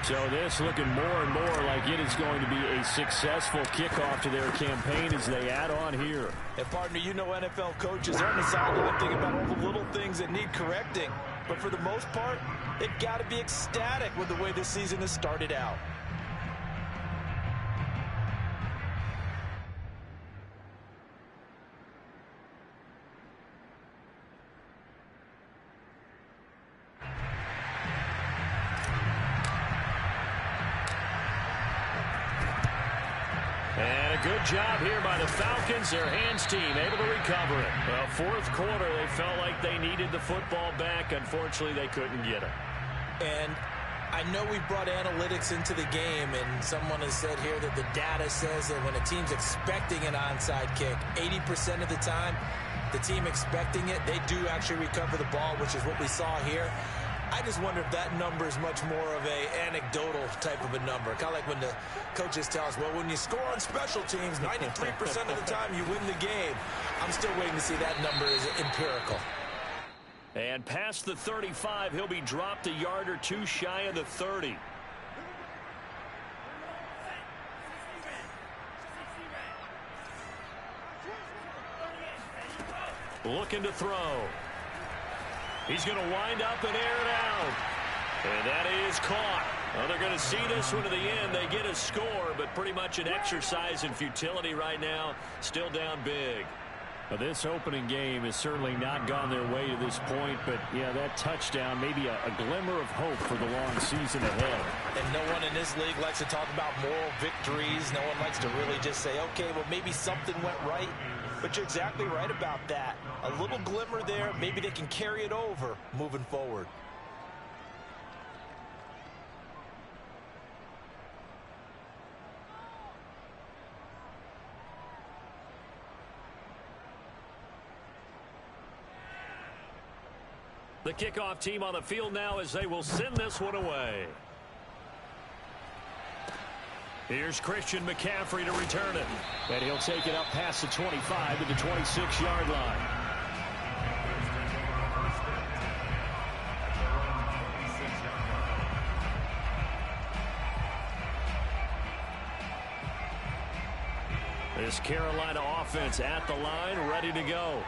So this looking more and more like it is going to be a successful kickoff to their campaign as they add on here. And partner, you know NFL coaches are on the sideline thinking about all the little things that need correcting. But for the most part, they've got to be ecstatic with the way this season has started out. And a good job here by the Falcons, their hands team, able to recover it. Well, fourth quarter, they felt like they needed the football back. Unfortunately, they couldn't get it. And I know we brought analytics into the game, and someone has said here that the data says that when a team's expecting an onside kick, 80% of the time, the team expecting it, they do actually recover the ball, which is what we saw here. I just wonder if that number is much more of a anecdotal type of a number. Kind of like when the coaches tell us, well, when you score on special teams, 93% of the time you win the game. I'm still waiting to see that number is empirical. And past the 35, he'll be dropped a yard or two shy of the 30. Looking to throw. He's going to wind up and air it out. And that is caught. Well, they're going to see this one to the end. They get a score, but pretty much an exercise in futility right now. Still down big. Well, this opening game has certainly not gone their way to this point, but, yeah, that touchdown, maybe a glimmer of hope for the long season ahead. And no one in this league likes to talk about moral victories. No one likes to really just say, okay, well, maybe something went right. But you're exactly right about that. A little glimmer there. Maybe they can carry it over moving forward. The kickoff team on the field now as they will send this one away. Here's Christian McCaffrey to return it. And he'll take it up past the 25 to the 26-yard line. This Carolina offense at the line, ready to go.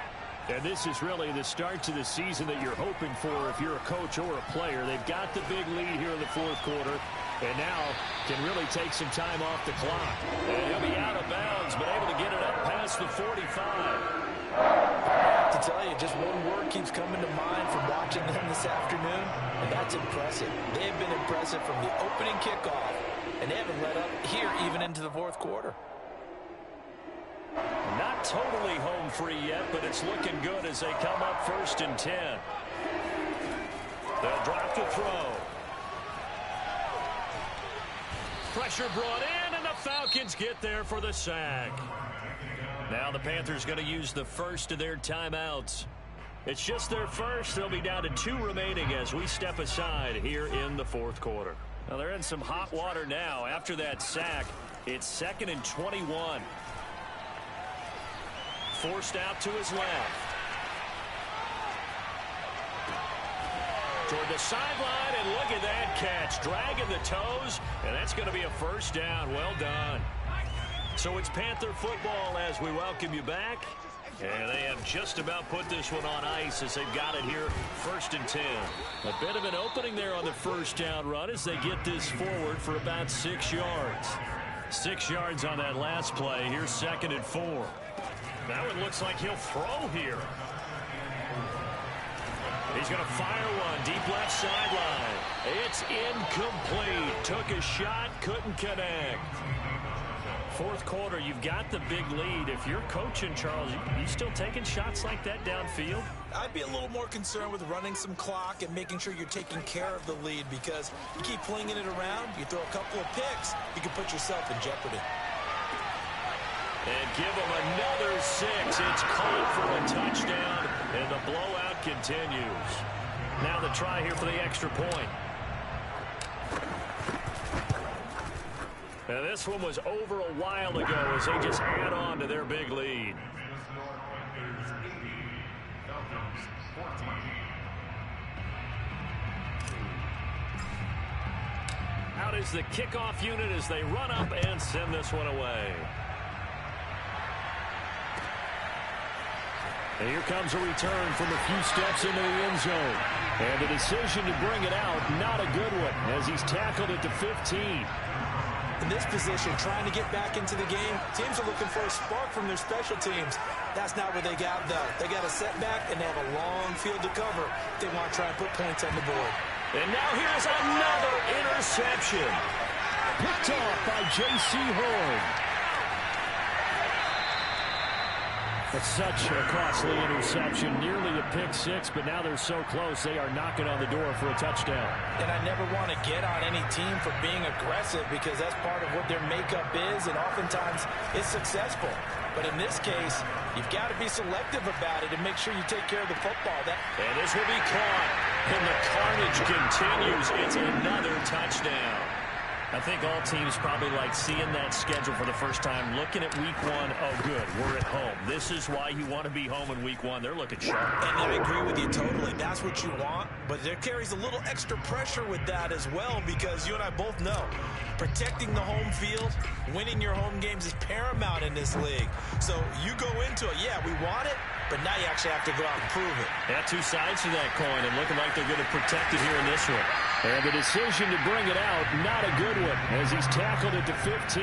And this is really the start to the season that you're hoping for if you're a coach or a player. They've got the big lead here in the fourth quarter, and now can really take some time off the clock. And he'll be out of bounds, but able to get it up past the 45. I have to tell you, just one word keeps coming to mind from watching them this afternoon, and that's impressive. They have been impressive from the opening kickoff, and they haven't let up here even into the fourth quarter. Not totally home free yet, but it's looking good as they come up 1st and 10. They'll drop to throw. Pressure brought in, and the Falcons get there for the sack. Now the Panthers going to use the first of their timeouts. It's just their first. They'll be down to 2 remaining as we step aside here in the fourth quarter. Now they're in some hot water now. After that sack, it's 2nd and 21. Forced out to his left. Toward the sideline, and look at that catch. Dragging the toes, and that's going to be a first down. Well done. So it's Panther football as we welcome you back. And they have just about put this one on ice as they've got it here 1st and 10. A bit of an opening there on the first down run as they get this forward for about 6 yards. 6 yards on that last play. Here's 2nd and 4. That one looks like he'll throw here. He's going to fire one deep left sideline. It's incomplete. Took a shot, couldn't connect. Fourth quarter, you've got the big lead. If you're coaching, Charles, you still taking shots like that downfield? I'd be a little more concerned with running some clock and making sure you're taking care of the lead, because you keep flinging it around, you throw a couple of picks, you can put yourself in jeopardy. And give him another 6. It's caught for a touchdown, and the blowout continues. Now the try here for the extra point. And this one was over a while ago as they just add on to their big lead. Out is the kickoff unit as they run up and send this one away. And here comes a return from a few steps into the end zone. And the decision to bring it out, not a good one, as he's tackled at the 15. In this position, trying to get back into the game, teams are looking for a spark from their special teams. That's not what they got, though. They got a setback, and they have a long field to cover if they want to try and put points on the board. And now here's another interception. Picked off by J.C. Horn. It's such a costly interception, nearly a pick 6, but now they're so close they are knocking on the door for a touchdown. And I never want to get on any team for being aggressive, because that's part of what their makeup is, and oftentimes it's successful. But in this case, you've got to be selective about it and make sure you take care of the football. And this will be caught, and the carnage continues. It's another touchdown. I think all teams probably like seeing that schedule for the first time, looking at week 1. Oh, good, we're at home. This is why you want to be home in week 1. They're looking sharp. And I agree with you totally. That's what you want. But there carries a little extra pressure with that as well, because you and I both know protecting the home field, winning your home games is paramount in this league. So you go into it, yeah, we want it, but now you actually have to go out and prove it. Yeah, two sides to that coin, and looking like they're going to protect it here in this one. And the decision to bring it out, not a good one, as he's tackled it to 15.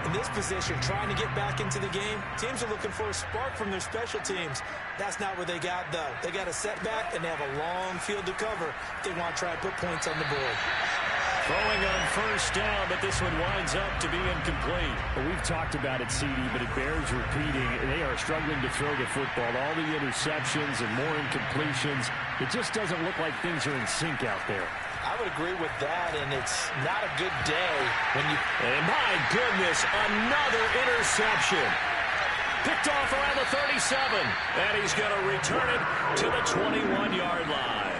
In this position, trying to get back into the game, teams are looking for a spark from their special teams. That's not what they got, though. They got a setback, and they have a long field to cover if they want to try and put points on the board. Throwing on first down, but this one winds up to be incomplete. Well, we've talked about it, CD, but it bears repeating. They are struggling to throw the football. All the interceptions and more incompletions. It just doesn't look like things are in sync out there. I would agree with that, and it's not a good day when you... And my goodness, another interception. Picked off around the 37, and he's going to return it to the 21-yard line.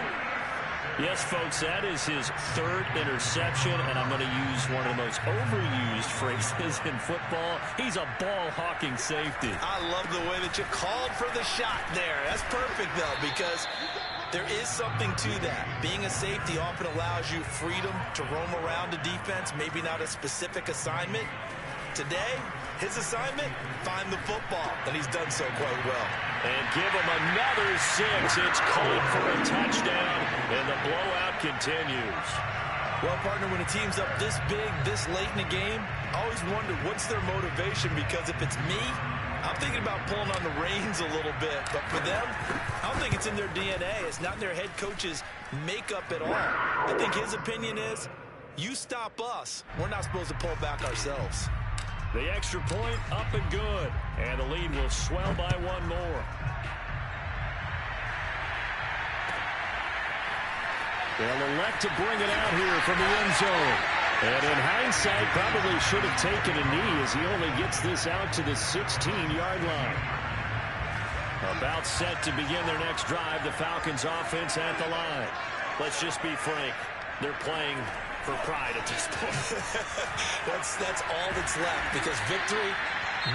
Yes, folks, that is his third interception, and I'm going to use one of the most overused phrases in football. He's a ball-hawking safety. I love the way that you called for the shot there. That's perfect, though, because there is something to that. Being a safety often allows you freedom to roam around the defense, maybe not a specific assignment. Today, his assignment, find the football, and he's done so quite well. And give him another 6. It's called for a touchdown, and the blowout continues. Well, partner, when a team's up this big, this late in the game, I always wonder what's their motivation, because if it's me, I'm thinking about pulling on the reins a little bit. But for them, I don't think it's in their DNA. It's not in their head coach's makeup at all. I think his opinion is, you stop us, we're not supposed to pull back ourselves. The extra point up and good. And the lead will swell by one more. They'll elect to bring it out here from the end zone. And in hindsight, probably should have taken a knee as he only gets this out to the 16-yard line. About set to begin their next drive, the Falcons offense at the line. Let's just be frank. They're playing for pride at this point. That's all that's left, because victory,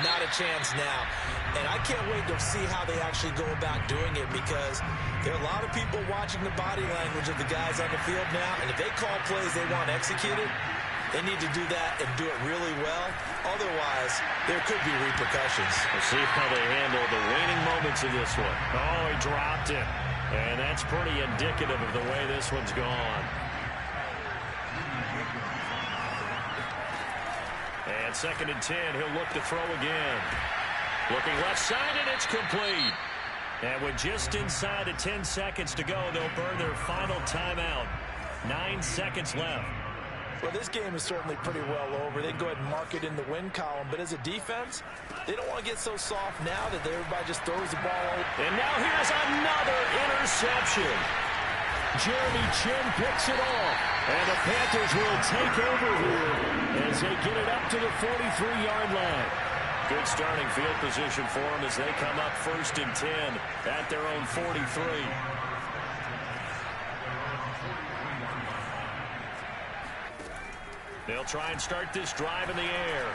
not a chance now. And I can't wait to see how they actually go about doing it, because there are a lot of people watching the body language of the guys on the field now, and if they call plays they want executed, they need to do that and do it really well. Otherwise, there could be repercussions. We'll see how they handle the waning moments of this one. Oh, he dropped it. And that's pretty indicative of the way this one's gone. And 2nd and 10, he'll look to throw again. Looking left side, and it's complete. And with just inside of 10 seconds to go, they'll burn their final timeout. 9 seconds left. Well, this game is certainly pretty well over. They can go ahead and mark it in the win column. But as a defense, they don't want to get so soft now that everybody just throws the ball over. And now here's another interception. Jeremy Chinn picks it off. And the Panthers will take over here as they get it up to the 43-yard line. Good starting field position for them as they come up 1st and 10 at their own 43. They'll try and start this drive in the air.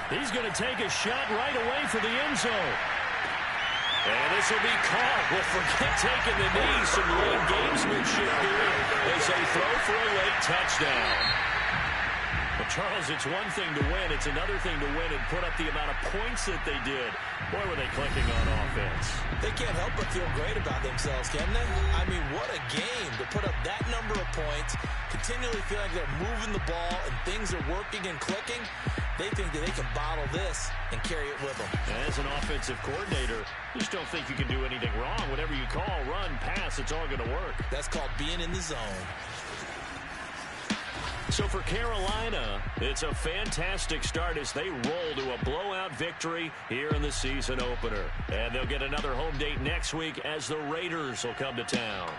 He's going to take a shot right away for the end zone. And this will be caught. Well, forget taking the knee. Some late gamesmanship here as they throw for a late touchdown. Well, Charles, it's one thing to win. It's another thing to win and put up the amount of points that they did. Boy, were they clicking on offense. They can't help but feel great about themselves, can they? I mean, what a game to put up that number of points, continually feel like they're moving the ball and things are working and clicking. They think that they can bottle this and carry it with them. As an offensive coordinator, you just don't think you can do anything wrong. Whatever you call, run, pass, it's all going to work. That's called being in the zone. So for Carolina, it's a fantastic start as they roll to a blowout victory here in the season opener. And they'll get another home date next week as the Raiders will come to town.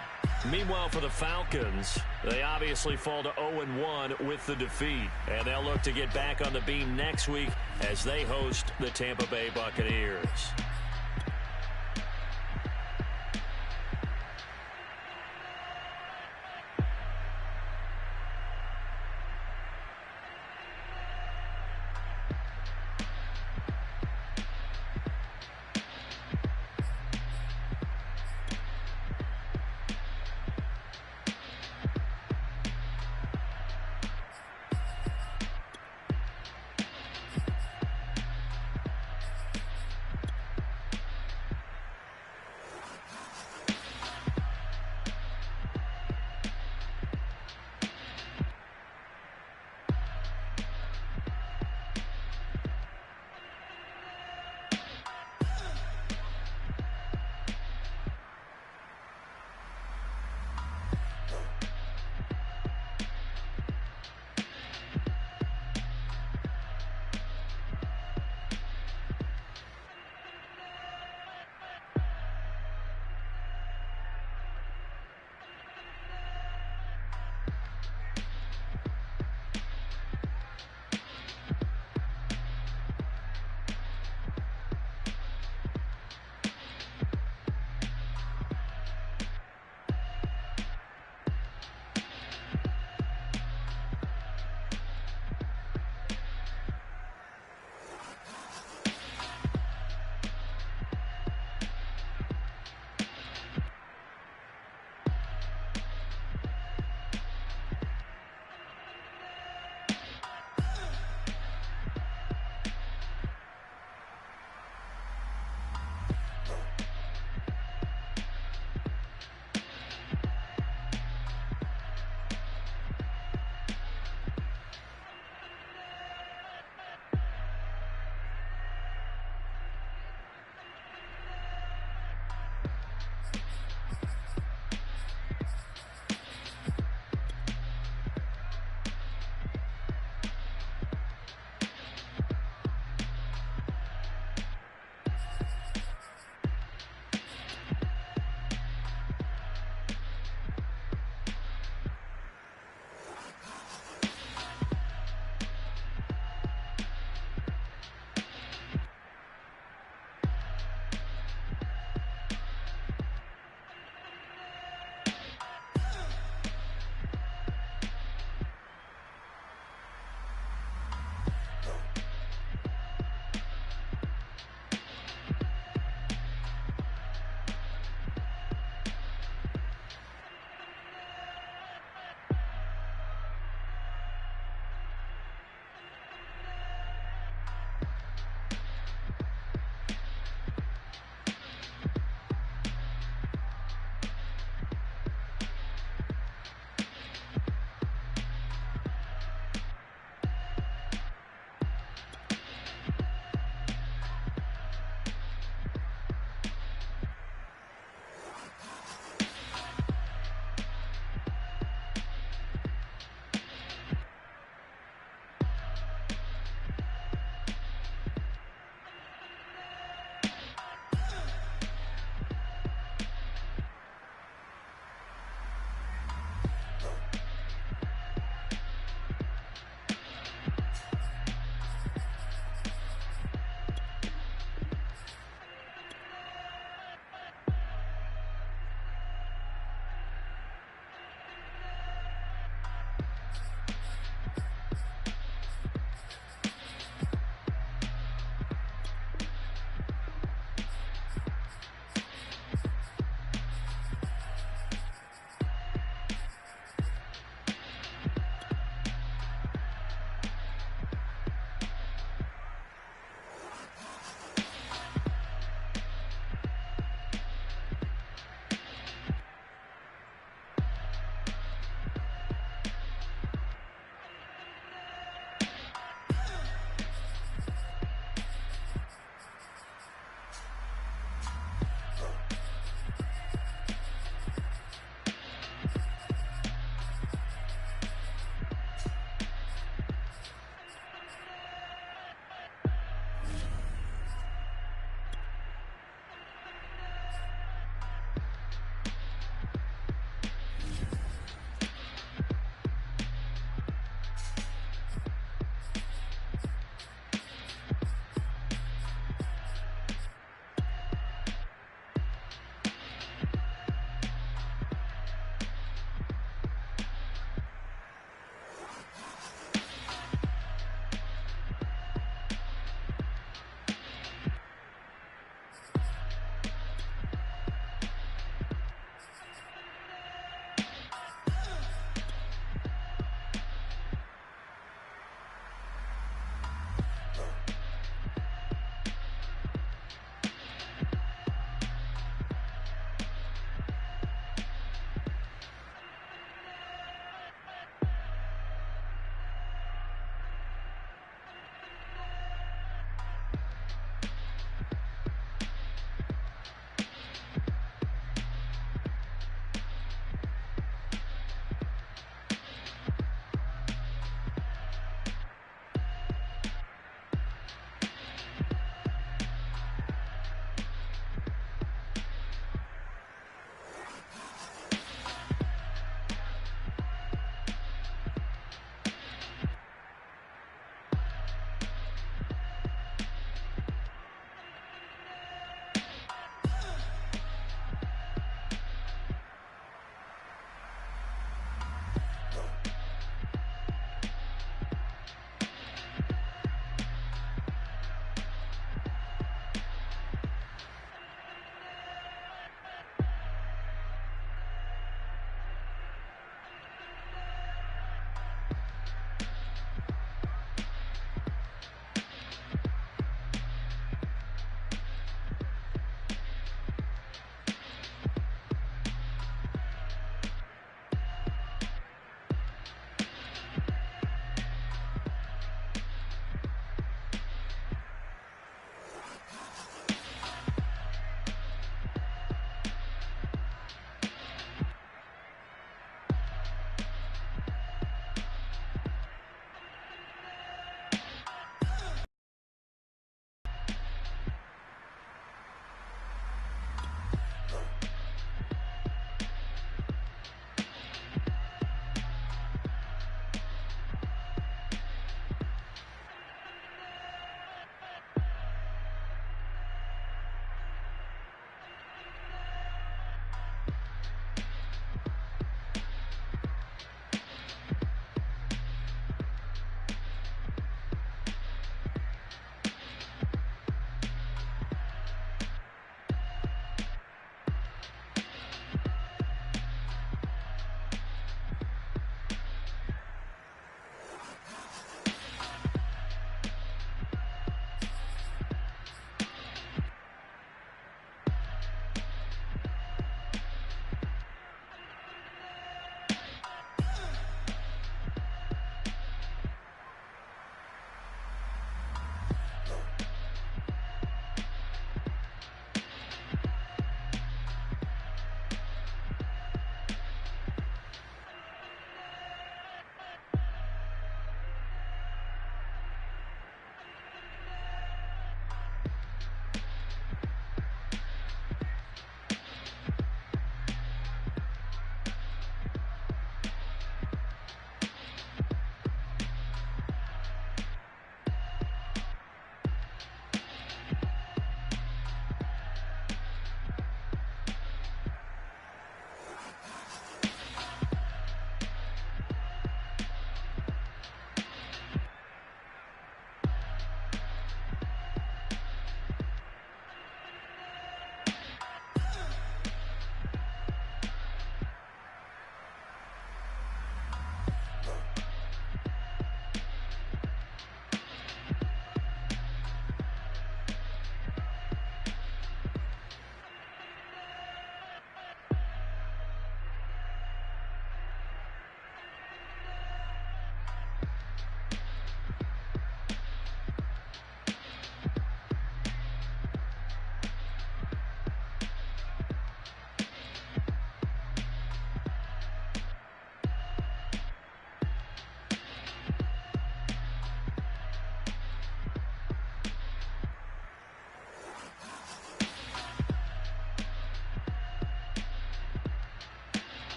Meanwhile, for the Falcons, they obviously fall to 0-1 with the defeat. And they'll look to get back on the beam next week as they host the Tampa Bay Buccaneers.